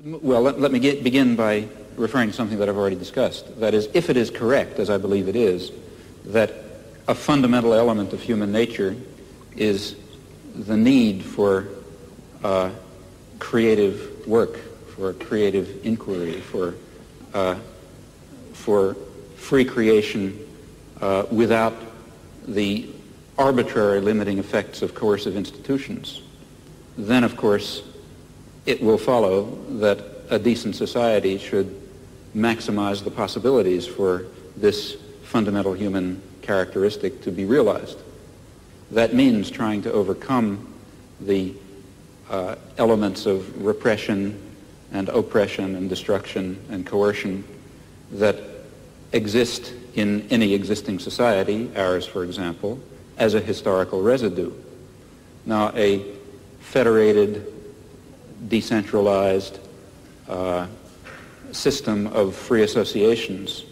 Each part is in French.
Well, let me begin by referring to something that I've already discussed. That is, if it is correct, as I believe it is, that a fundamental element of human nature is the need for creative work, for creative inquiry, for free creation without the arbitrary limiting effects of coercive institutions, then of course it will follow that a decent society should maximize the possibilities for this fundamental human characteristic to be realized. That means trying to overcome the elements of repression and oppression and destruction and coercion that exist in any existing society, ours for example, as a historical residue. Now, a federated, decentralized system of free associations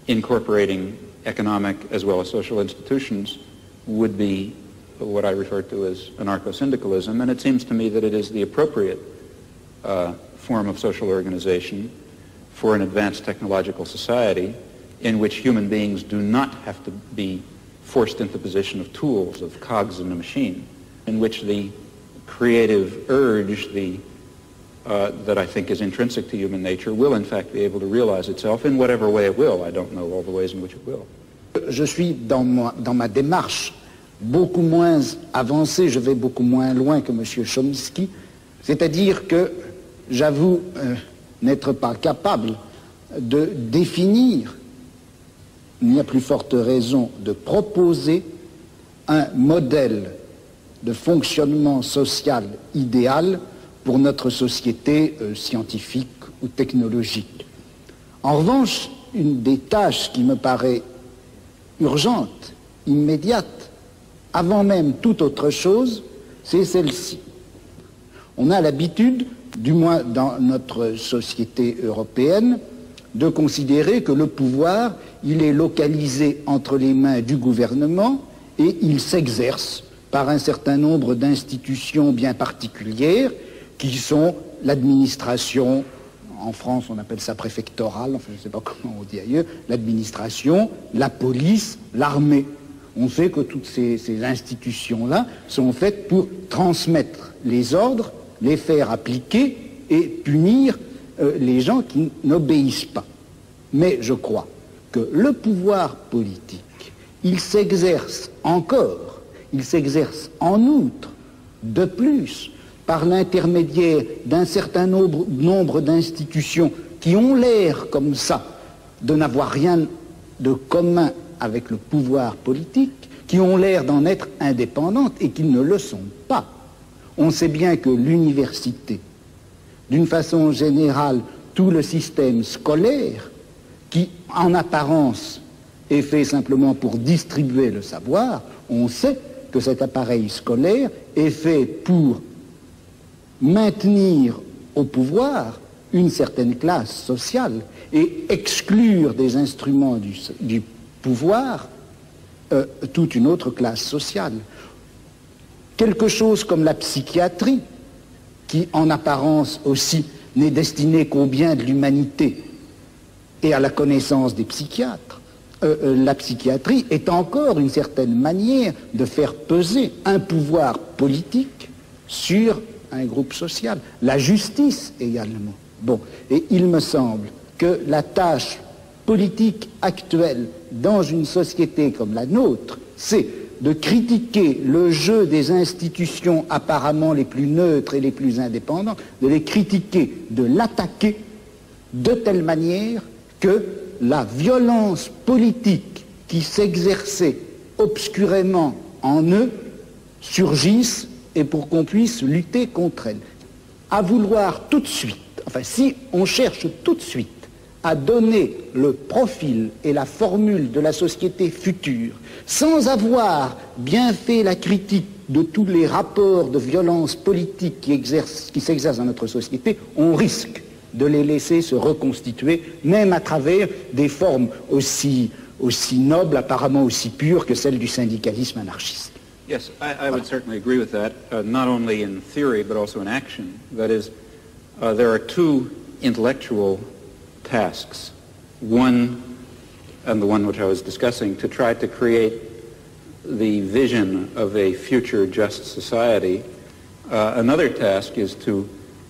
incorporating economic as well as social institutions would be what I refer to as anarcho-syndicalism, and it seems to me that it is the appropriate form of social organization for an advanced technological society in which human beings do not have to be forced into the position of tools, of cogs in a machine, in which the creative urge, that I think is intrinsic to human nature, will in fact be able to realize itself in whatever way it will. I don't know all the ways in which it will. Je suis dans ma démarche beaucoup moins avancée, je vais beaucoup moins loin que M. Chomsky, c'est-à-dire que j'avoue n'être pas capable de définir, il n'y a plus forte raison de proposer un modèle de fonctionnement social idéal pour notre société scientifique ou technologique. En revanche, une des tâches qui me paraît urgente, immédiate, avant même toute autre chose, c'est celle-ci. On a l'habitude, du moins dans notre société européenne, de considérer que le pouvoir, il est localisé entre les mains du gouvernement et il s'exerce par un certain nombre d'institutions bien particulières qui sont l'administration, en France on appelle ça préfectorale, enfin je ne sais pas comment on dit ailleurs, l'administration, la police, l'armée. On sait que toutes ces institutions-là sont faites pour transmettre les ordres, les faire appliquer et punir les gens qui n'obéissent pas. Mais je crois que le pouvoir politique, il s'exerce encore, il s'exerce en outre, de plus, par l'intermédiaire d'un certain nombre d'institutions qui ont l'air comme ça de n'avoir rien de commun avec le pouvoir politique, qui ont l'air d'en être indépendantes et qui ne le sont pas. On sait bien que l'université, d'une façon générale, tout le système scolaire, qui en apparence est fait simplement pour distribuer le savoir, on sait que cet appareil scolaire est fait pour maintenir au pouvoir une certaine classe sociale et exclure des instruments du pouvoir toute une autre classe sociale. Quelque chose comme la psychiatrie, qui en apparence aussi n'est destinée qu'au bien de l'humanité et à la connaissance des psychiatres, la psychiatrie est encore une certaine manière de faire peser un pouvoir politique sur un groupe social. La justice également. Bon, et il me semble que la tâche politique actuelle dans une société comme la nôtre, c'est de critiquer le jeu des institutions apparemment les plus neutres et les plus indépendantes, de les critiquer, de l'attaquer de telle manière que la violence politique qui s'exerçait obscurément en eux surgisse et pour qu'on puisse lutter contre elle. À vouloir tout de suite, enfin si on cherche tout de suite à donner le profil et la formule de la société future, sans avoir bien fait la critique de tous les rapports de violence politique qui s'exercent dans notre société, on risque de les laisser se reconstituer, même à travers des formes aussi nobles, apparemment aussi pures que celles du syndicalisme anarchiste. Yes, I would certainly agree with that, not only in theory but also in action. That is, there are two intellectual tasks. One, and the one which I was discussing, to try to create the vision of a future just society. Another task is to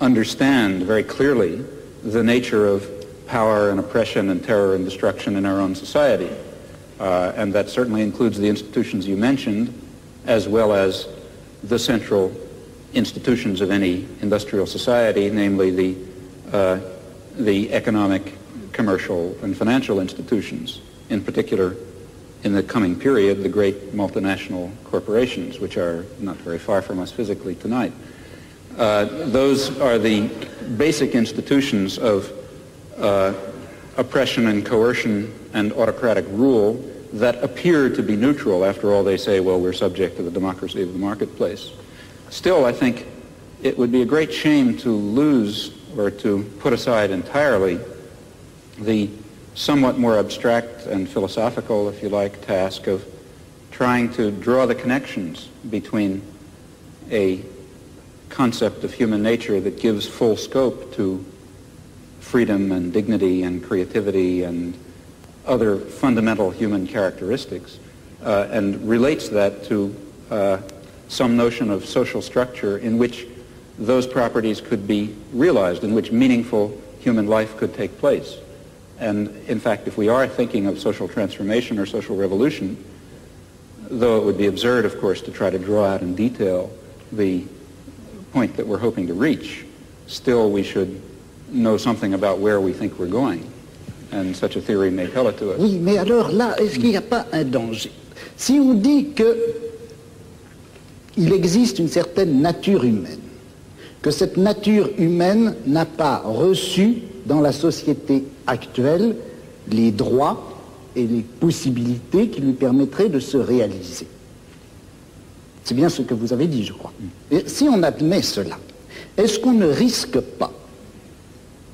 understand very clearly the nature of power and oppression and terror and destruction in our own society. And that certainly includes the institutions you mentioned, as well as the central institutions of any industrial society, namely the economic, commercial, and financial institutions, in particular, in the coming period, the great multinational corporations, which are not very far from us physically tonight. Those are the basic institutions of oppression and coercion and autocratic rule that appear to be neutral. After all, they say, well, we're subject to the democracy of the marketplace. Still, I think it would be a great shame to lose or to put aside entirely the somewhat more abstract and philosophical, if you like, task of trying to draw the connections between a concept of human nature that gives full scope to freedom and dignity and creativity and other fundamental human characteristics and relates that to some notion of social structure in which those properties could be realized, in which meaningful human life could take place. And in fact, if we are thinking of social transformation or social revolution, though it would be absurd, of course, to try to draw out in detail the point that we're hoping to reach, still we should know something about where we think we're going. And such a theory may tell it to us. Oui, mais alors là, est-ce qu'il n'y a pas un danger? Si on dit qu'il existe une certaine nature humaine, que cette nature humaine n'a pas reçu dans la société actuelle les droits et les possibilités qui lui permettraient de se réaliser. C'est bien ce que vous avez dit, je crois. Et si on admet cela, est-ce qu'on ne risque pas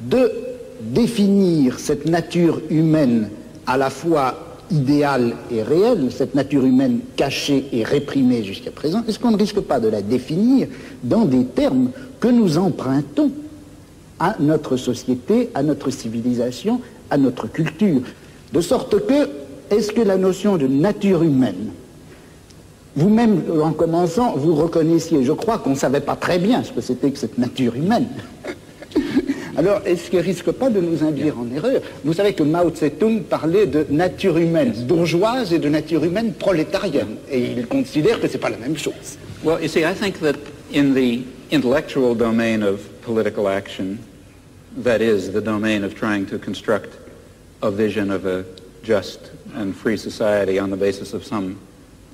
de définir cette nature humaine à la fois idéale et réelle, cette nature humaine cachée et réprimée jusqu'à présent, est-ce qu'on ne risque pas de la définir dans des termes que nous empruntons à notre société, à notre civilisation, à notre culture? De sorte que, est-ce que la notion de nature humaine, vous-même, en commençant, vous reconnaissiez, je crois qu'on ne savait pas très bien ce que c'était que cette nature humaine. Alors, est-ce qu'elle ne risque pas de nous induire en erreur? Vous savez que Mao Tse-tung parlait de nature humaine bourgeoise et de nature humaine prolétarienne. Et il considère que ce n'est pas la même chose. Well, you see, I think that in the intellectual domain of political action, that is, the domain of trying to construct a vision of a just and free society on the basis of some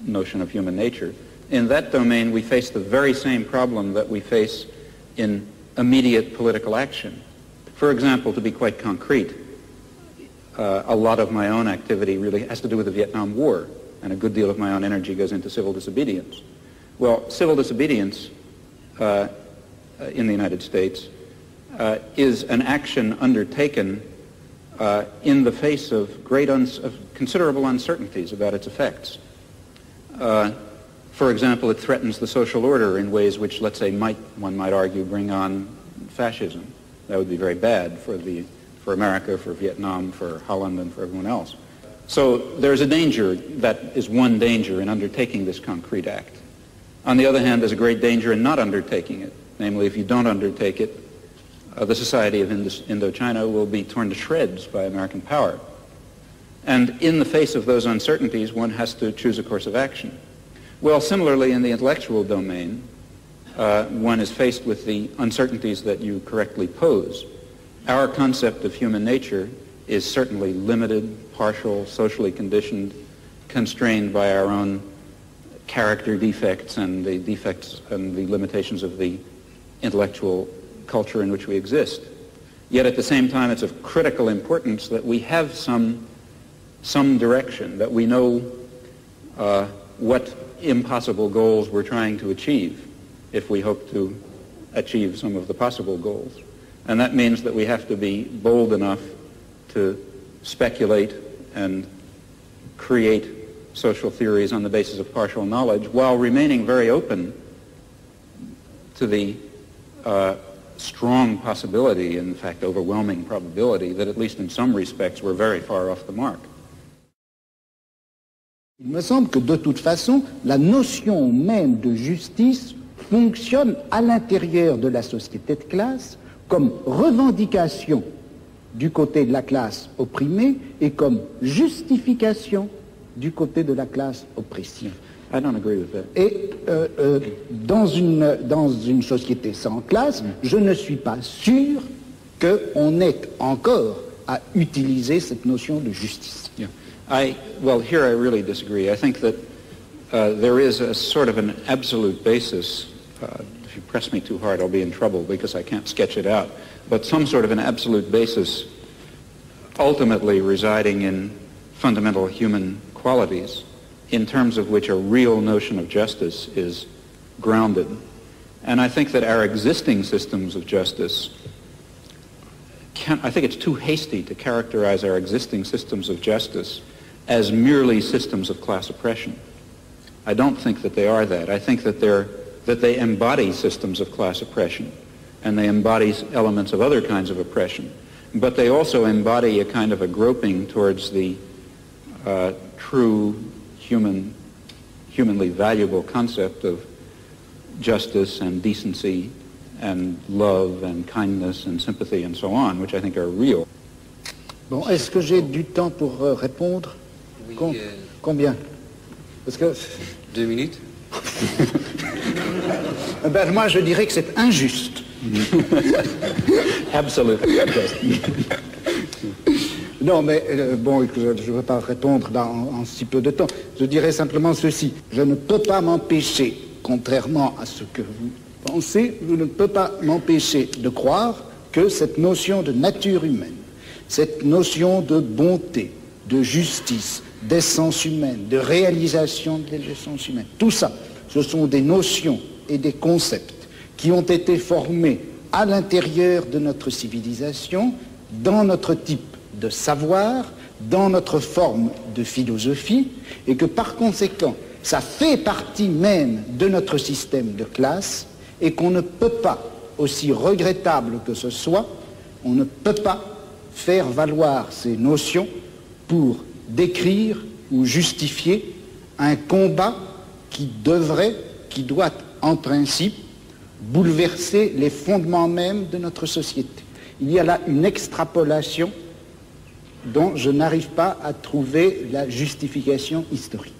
notion of human nature, in that domain we face the very same problem that we face in immediate political action. For example, to be quite concrete, a lot of my own activity really has to do with the Vietnam War, and a good deal of my own energy goes into civil disobedience. Well, civil disobedience in the United States is an action undertaken in the face of considerable uncertainties about its effects. For example, it threatens the social order in ways which, let's say, one might argue, bring on fascism. That would be very bad for America, for Vietnam, for Holland, and for everyone else. So there's a danger, that is one danger in undertaking this concrete act. On the other hand, there's a great danger in not undertaking it. Namely, if you don't undertake it, the society of Indochina will be torn to shreds by American power. And in the face of those uncertainties, one has to choose a course of action. Well, similarly, in the intellectual domain, one is faced with the uncertainties that you correctly pose. Our concept of human nature is certainly limited, partial, socially conditioned, constrained by our own character defects and the defects and the limitations of the intellectual culture in which we exist. Yet at the same time, it's of critical importance that we have some direction, that we know what impossible goals we're trying to achieve if we hope to achieve some of the possible goals. And that means that we have to be bold enough to speculate and create social theories on the basis of partial knowledge while remaining very open to the strong possibility, in fact overwhelming probability, that at least in some respects we're very far off the mark. Il me semble que de toute façon, la notion même de justice fonctionne à l'intérieur de la société de classe comme revendication du côté de la classe opprimée et comme justification du côté de la classe oppressée. I don't agree with that. Et dans une société sans classe, je ne suis pas sûr qu'on ait encore à utiliser cette notion de justice. Yeah. Well, here I really disagree. I think that there is a sort of an absolute basis. If you press me too hard, I'll be in trouble because I can't sketch it out. But some sort of an absolute basis ultimately residing in fundamental human qualities in terms of which a real notion of justice is grounded. And I think that our existing systems of justice I think it's too hasty to characterize our existing systems of justice as merely systems of class oppression. I don't think that they are that. I think that they embody systems of class oppression, and they embody elements of other kinds of oppression. But they also embody a kind of a groping towards the true humanly valuable concept of justice and decency and love and kindness and sympathy and so on, which I think are real. Bon, est-ce que j'ai du temps pour répondre? Oui, Combien? Parce que... 2 minutes. Ben, moi, je dirais que c'est injuste. Absolutely. Non, mais bon, je ne veux pas répondre en si peu de temps. Je dirais simplement ceci. Je ne peux pas m'empêcher, contrairement à ce que vous pensez, je ne peux pas m'empêcher de croire que cette notion de nature humaine, cette notion de bonté, de justice, d'essence humaine, de réalisation de l'essence humaine, tout ça, ce sont des notions et des concepts qui ont été formés à l'intérieur de notre civilisation, dans notre type de savoir, dans notre forme de philosophie, et que par conséquent, ça fait partie même de notre système de classe, et qu'on ne peut pas, aussi regrettable que ce soit, on ne peut pas faire valoir ces notions pour décrire ou justifier un combat qui doit en principe bouleverser les fondements même de notre société. Il y a là une extrapolation dont je n'arrive pas à trouver la justification historique.